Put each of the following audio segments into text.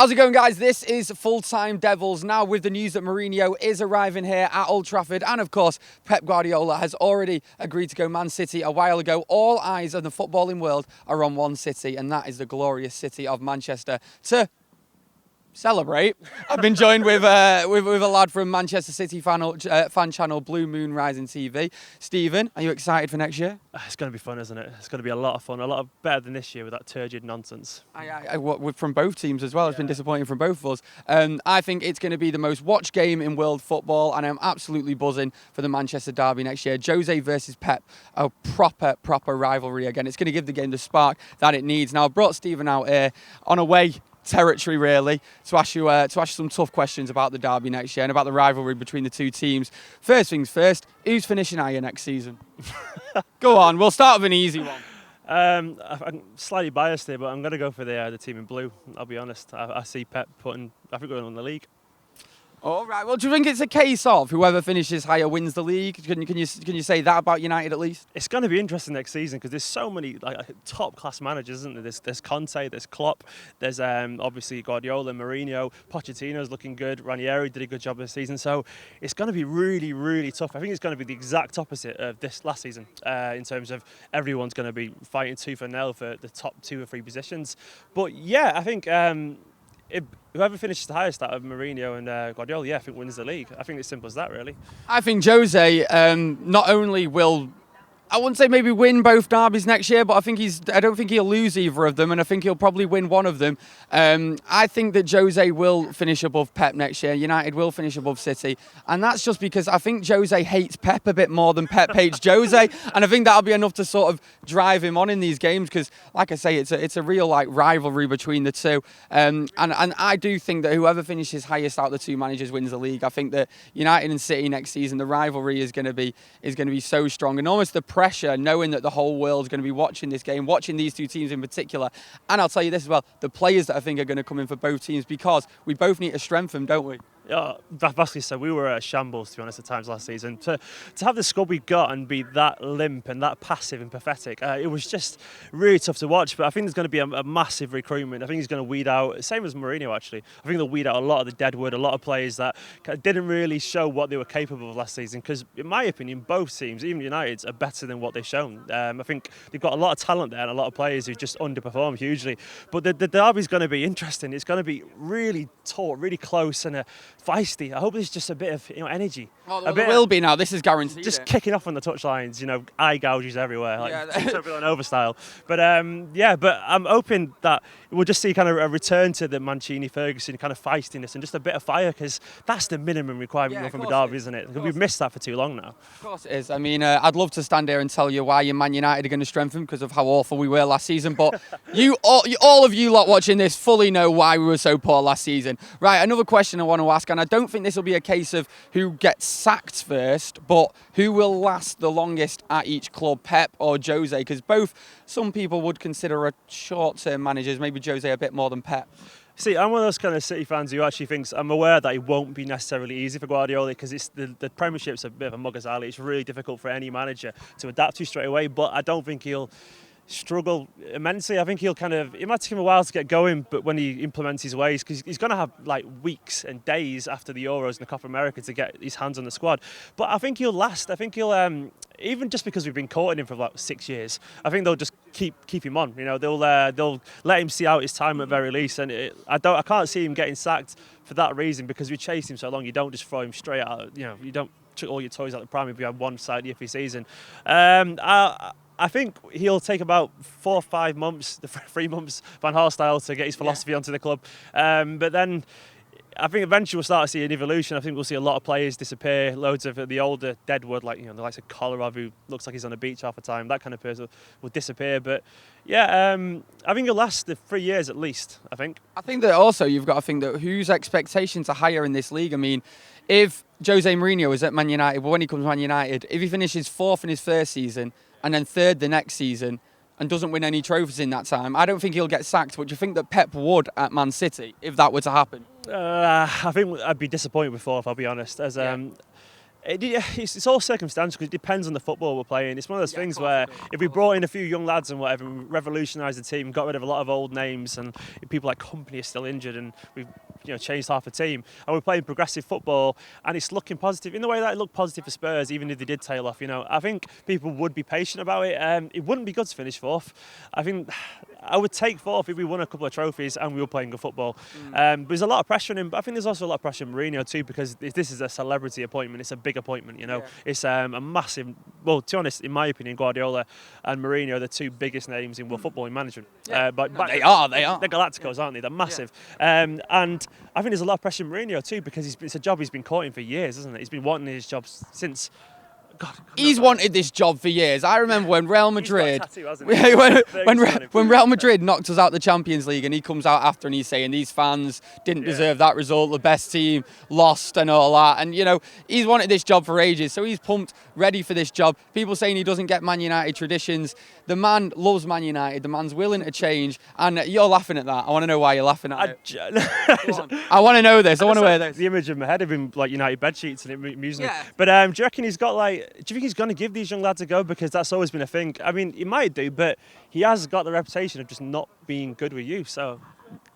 How's it going, guys? This is Full Time Devils. Now with the news that Mourinho is arriving here at Old Trafford, and of course Pep Guardiola has already agreed to go Man City a while ago. All eyes of the footballing world are on one city, and that is the glorious city of Manchester. To celebrate, I've been joined with a lad from Manchester City fan channel Blue Moon Rising TV. Stephen, are you excited for next year? It's going to be fun, isn't it? It's going to be a lot of fun, a lot better than this year with that turgid nonsense. From both teams as well. It's been disappointing from both of us. I think it's going to be the most watched game in world football, and I'm absolutely buzzing for the Manchester derby next year. Jose versus Pep, a proper rivalry again. It's going to give the game the spark that it needs. Now, I've brought Stephen out here on away territory, really, to ask you some tough questions about the derby next year and about the rivalry between the two teams. First things first, who's finishing higher next season? Go on, we'll start with an easy one. I'm slightly biased here, but I'm going to go for the team in blue. I'll be honest. I see Pep putting Africa on the league. All right. Well, do you think it's a case of whoever finishes higher wins the league? Can you say that about United at least? It's going to be interesting next season because there's so many top class managers, isn't there? There's Conte, there's Klopp, there's obviously Guardiola, Mourinho, Pochettino's looking good. Ranieri did a good job this season, so it's going to be really, really tough. I think it's going to be the exact opposite of this last season in terms of everyone's going to be fighting tooth and nail for the top 2 or 3 positions. But yeah, I think. Whoever finishes the highest out of Mourinho and Guardiola, I think wins the league. I think it's simple as that, really. I think Jose not only will, I wouldn't say maybe win both derbies next year, but I don't think he'll lose either of them, and I think he'll probably win one of them. I think that Jose will finish above Pep next year. United will finish above City, and that's just because I think Jose hates Pep a bit more than Pep hates Jose, and I think that'll be enough to sort of drive him on in these games because, like I say, it's a real rivalry between the two. And I do think that whoever finishes highest out of the two managers wins the league. I think that United and City next season, the rivalry is going to be so strong, and almost the pressure knowing that the whole world's going to be watching this game, watching these two teams in particular. And I'll tell you this as well, the players that I think are going to come in for both teams, because we both need to strengthen, don't we? Yeah, basically, so we were at shambles, to be honest, at times last season. To have the squad we got and be that limp and that passive and pathetic, it was just really tough to watch. But I think there's going to be a massive recruitment. I think he's going to weed out, same as Mourinho actually, I think they'll weed out a lot of the deadwood, a lot of players that didn't really show what they were capable of last season. Because in my opinion, both teams, even United's, are better than what they've shown. I think they've got a lot of talent there and a lot of players who just underperform hugely. But the derby's going to be interesting. It's going to be really taut, really close and feisty. I hope there's just a bit of energy. Well, there will be now. This is guaranteed. Just kicking off on the touchlines, eye gouges everywhere, over style. But but I'm hoping that we'll just see kind of a return to the Mancini-Ferguson kind of feistiness and just a bit of fire, because that's the minimum requirement from a derby, isn't it? We've missed that for too long now. Of course it is. I mean, I'd love to stand here and tell you why your Man United are going to strengthen because of how awful we were last season, but all of you lot watching this fully know why we were so poor last season. Right, another question I want to ask, and I don't think this will be a case of who gets sacked first, but who will last the longest at each club, Pep or Jose? Because both, some people would consider a short-term managers, maybe Jose a bit more than Pep. See, I'm one of those kind of City fans who actually thinks, I'm aware that it won't be necessarily easy for Guardiola because it's the Premiership's a bit of a mugger's alley. It's really difficult for any manager to adapt to straight away, but I don't think he'll struggle immensely. I think it might take him a while to get going, but when he implements his ways, because he's going to have weeks and days after the Euros and the Copa America to get his hands on the squad. But I think he'll last. I think he'll even just because we've been courting him for about 6 years, I think they'll just keep him on. They'll let him see out his time at very least, and I can't see him getting sacked for that reason, because we chased him so long. You don't just throw him straight out. You don't chuck all your toys out the pram if you have one side iffy season. I think he'll take about 4 or 5 months, 3 months Van Gaal style, to get his philosophy onto the club. But then I think eventually we'll start to see an evolution. I think we'll see a lot of players disappear, loads of the older deadwood, the likes of Kolarov, who looks like he's on the beach half the time, that kind of person will disappear. But I think it'll last the 3 years at least, I think. I think that also you've got to think that whose expectations are higher in this league. I mean, if Jose Mourinho is at Man United, when he comes to Man United, if he finishes 4th in his first season and then 3rd the next season and doesn't win any trophies in that time, I don't think he'll get sacked. But do you think that Pep would at Man City if that were to happen? I think I'd be disappointed with 4th, I'll be honest. It's all circumstantial because it depends on the football we're playing. It's one of those things where if we brought in a few young lads and whatever, we revolutionised the team, got rid of a lot of old names, and people like Company are still injured, and we've changed half the team, and we're playing progressive football, and it's looking positive in the way that it looked positive for Spurs, even if they did tail off. I think people would be patient about it. It wouldn't be good to finish fourth. I think I would take fourth if we won a couple of trophies and we were playing good football. There's a lot of pressure on him, but I think there's also a lot of pressure on Mourinho too, because this is a celebrity appointment. It's a big appointment, It's a massive. Well, to be honest, in my opinion, Guardiola and Mourinho are the two biggest names in world football in management. But they are. They're Galacticos, aren't they? They're massive. And I think there's a lot of pressure on Mourinho too, because it's a job he's been courting for years, isn't it? He's been wanting his job since. God, he's wanted this job for years. I remember when Real Madrid, when Real Madrid knocked us out the Champions League, and he comes out after and he's saying these fans didn't deserve that result, the best team lost and all that. And he's wanted this job for ages, so he's pumped, ready for this job. People saying he doesn't get Man United traditions. The man loves Man United. The man's willing to change, and you're laughing at that. I want to know why you're laughing at it. I want to know this. I want to hear this. The image in my head of him like United bed sheets, and it amused me. But do you reckon he's got do you think he's going to give these young lads a go? Because that's always been a thing. I mean, he might do, but he has got the reputation of just not being good with youth. So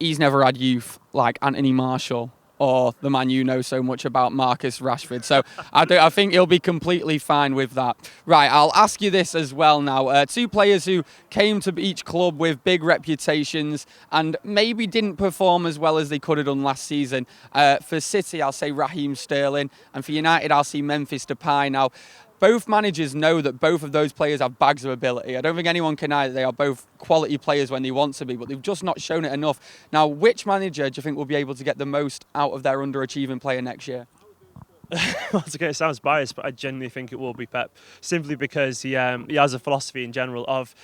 he's never had youth like Anthony Marshall or the man you know so much about, Marcus Rashford. So I think he'll be completely fine with that. Right, I'll ask you this as well now. Two players who came to each club with big reputations and maybe didn't perform as well as they could have done last season. For City, I'll say Raheem Sterling, and for United, I'll see Memphis Depay. Now, both managers know that both of those players have bags of ability. I don't think anyone can deny that they are both quality players when they want to be, but they've just not shown it enough. Now, which manager do you think will be able to get the most out of their underachieving player next year? It sounds biased, but I genuinely think it will be Pep, simply because he has a philosophy in general of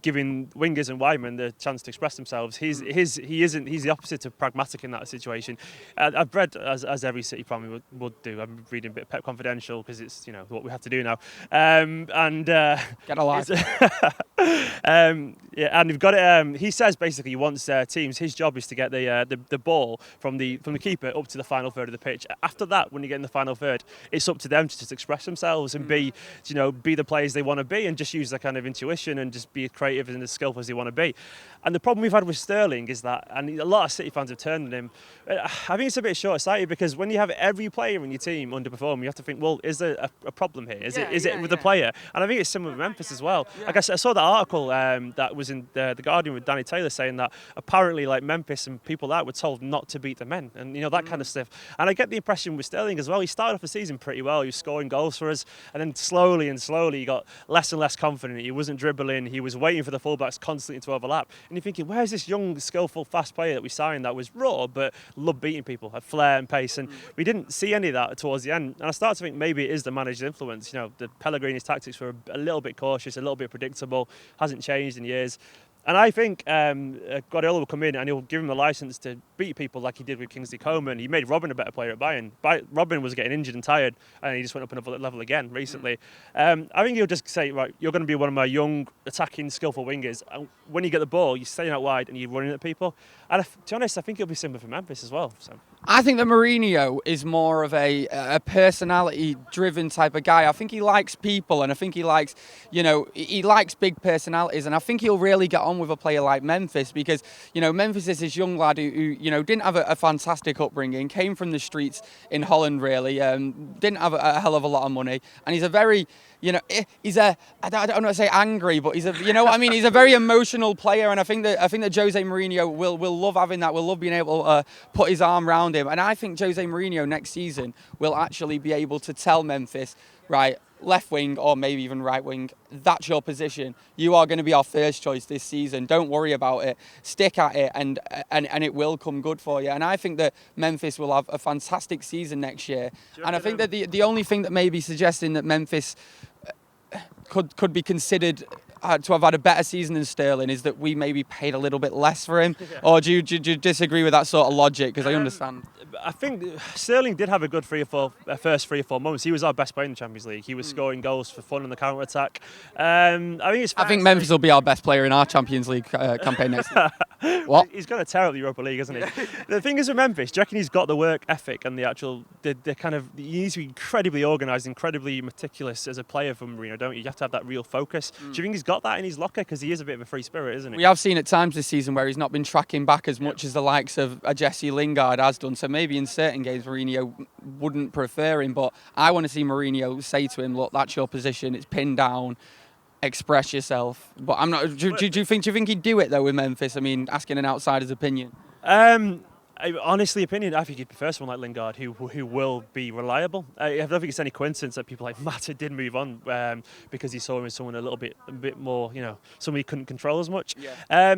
giving wingers and widemen the chance to express themselves. He's the opposite of pragmatic in that situation. I've read, as every City fan would do. I'm reading a bit of Pep Confidential because it's what we have to do now. Get a life. And we've got it. He says basically he wants teams. His job is to get the ball from the keeper up to the final third of the pitch. After that, when you get in the final third, it's up to them to just express themselves and be the players they want to be, and just use their kind of intuition and just be creative and as skillful as they want to be. And the problem we've had with Sterling is that, and a lot of City fans have turned on him, I think it's a bit short-sighted, because when you have every player in your team underperform, you have to think, well, is there a problem here? Is it with the player? And I think it's similar with Memphis as well. Like I saw that article that was in the Guardian with Danny Taylor saying that apparently like Memphis and people like that were told not to beat the men, and that kind of stuff. And I get the impression with Sterling as well, he started off the season pretty well. He was scoring goals for us, and then slowly he got less and less confident. He wasn't dribbling. He was waiting for the fullbacks constantly to overlap. And you're thinking, where's this young, skillful, fast player that we signed that was raw but loved beating people, had flair and pace? And we didn't see any of that towards the end. And I start to think maybe it is the manager's influence. The Pellegrini's tactics were a little bit cautious, a little bit predictable, hasn't changed in years. And I think Guardiola will come in and he'll give him the licence to beat people like he did with Kingsley Coman. He made Robin a better player at Bayern. Robin was getting injured and tired, and he just went up another level again recently. I think he'll just say, right, you're going to be one of my young, attacking, skillful wingers. And when you get the ball, you're staying out wide and you're running at people. And to be honest, I think it'll be similar for Memphis as well. So I think that Mourinho is more of a personality-driven type of guy. I think he likes people, and I think he likes, he likes big personalities, and I think he'll really get on with a player like Memphis, because, Memphis is this young lad who didn't have a fantastic upbringing, came from the streets in Holland, really, didn't have a hell of a lot of money, and he's a very, I don't want to say angry, but he's he's a very emotional player, and I think that José Mourinho will love having that, will love being able to put his arm around him, and I think José Mourinho next season will actually be able to tell Memphis, right, left wing or maybe even right wing, that's your position. You are going to be our first choice this season. Don't worry about it. Stick at it, and it will come good for you. And I think that Memphis will have a fantastic season next year. And I think that the only thing that may be suggesting that Memphis could be considered to have had a better season than Sterling is that we maybe paid a little bit less for him. Or do you disagree with that sort of logic? Because I understand. I think Sterling did have a good first 3 or 4 moments. He was our best player in the Champions League. He was scoring goals for fun on the counter-attack. I think Memphis will be our best player in our Champions League campaign next year. What? He's going to tear up the Europa League, isn't he? The thing is with Memphis, do you reckon he's got the work ethic and the actual, the kind of, he needs to be incredibly organised, incredibly meticulous as a player for Mourinho, don't you? You have to have that real focus. Do you think he's got that in his locker? Because he is a bit of a free spirit, isn't he? We have seen at times this season where he's not been tracking back as much as the likes of a Jesse Lingard has done. So maybe in certain games Mourinho wouldn't prefer him. But I want to see Mourinho say to him, look, that's your position. It's pinned down. Express yourself. But I'm not. Do you think he'd do it though with Memphis? I mean, asking an outsider's opinion. Honestly, I think he'd prefer someone like Lingard who will be reliable. I don't think it's any coincidence that people like Mata did move on because he saw him as someone a bit more, somebody he couldn't control as much. Yeah.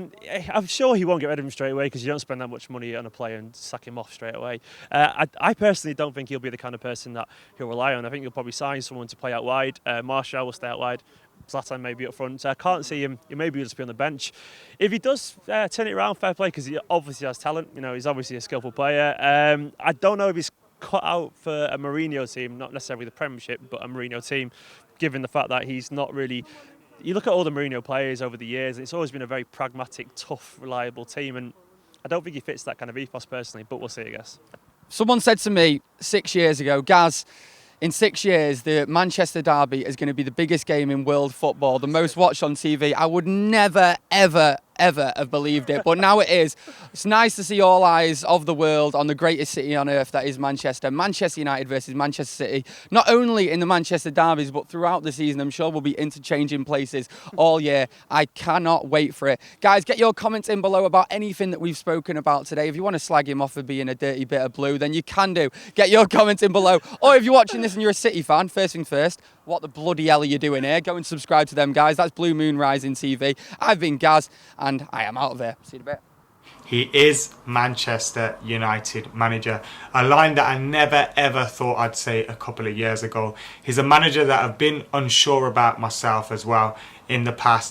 I'm sure he won't get rid of him straight away because you don't spend that much money on a player and sack him off straight away. I personally don't think he'll be the kind of person that he'll rely on. I think he'll probably sign someone to play out wide. Martial will stay out wide. Zlatan maybe up front. So I can't see him. Maybe he'll just be on the bench. If he does turn it around, fair play, because he obviously has talent. He's obviously a skillful player. I don't know if he's cut out for a Mourinho team, not necessarily the Premiership, but a Mourinho team, given the fact that he's not really. You look at all the Mourinho players over the years, and it's always been a very pragmatic, tough, reliable team, and I don't think he fits that kind of ethos personally. But we'll see, I guess. Someone said to me 6 years ago, Gaz, in 6 years, the Manchester derby is going to be the biggest game in world football, the most watched on TV. I would never, ever have believed it, but now it is. It's nice to see all eyes of the world on the greatest city on earth, that is Manchester. Manchester United versus Manchester City, not only in the Manchester derbies, but throughout the season. I'm sure we'll be interchanging places all year. I cannot wait for it. Guys, get your comments in below about anything that we've spoken about today. If you want to slag him off for being a dirty bit of blue, then you can do. Get your comments in below. Or if you're watching this and you're a City fan, first thing first, what the bloody hell are you doing here? Go and subscribe to them, guys. That's Blue Moon Rising TV. I've been Gaz, and I am out of there. See you in a bit. He is Manchester United manager. A line that I never ever thought I'd say a couple of years ago. He's a manager that I've been unsure about myself as well in the past.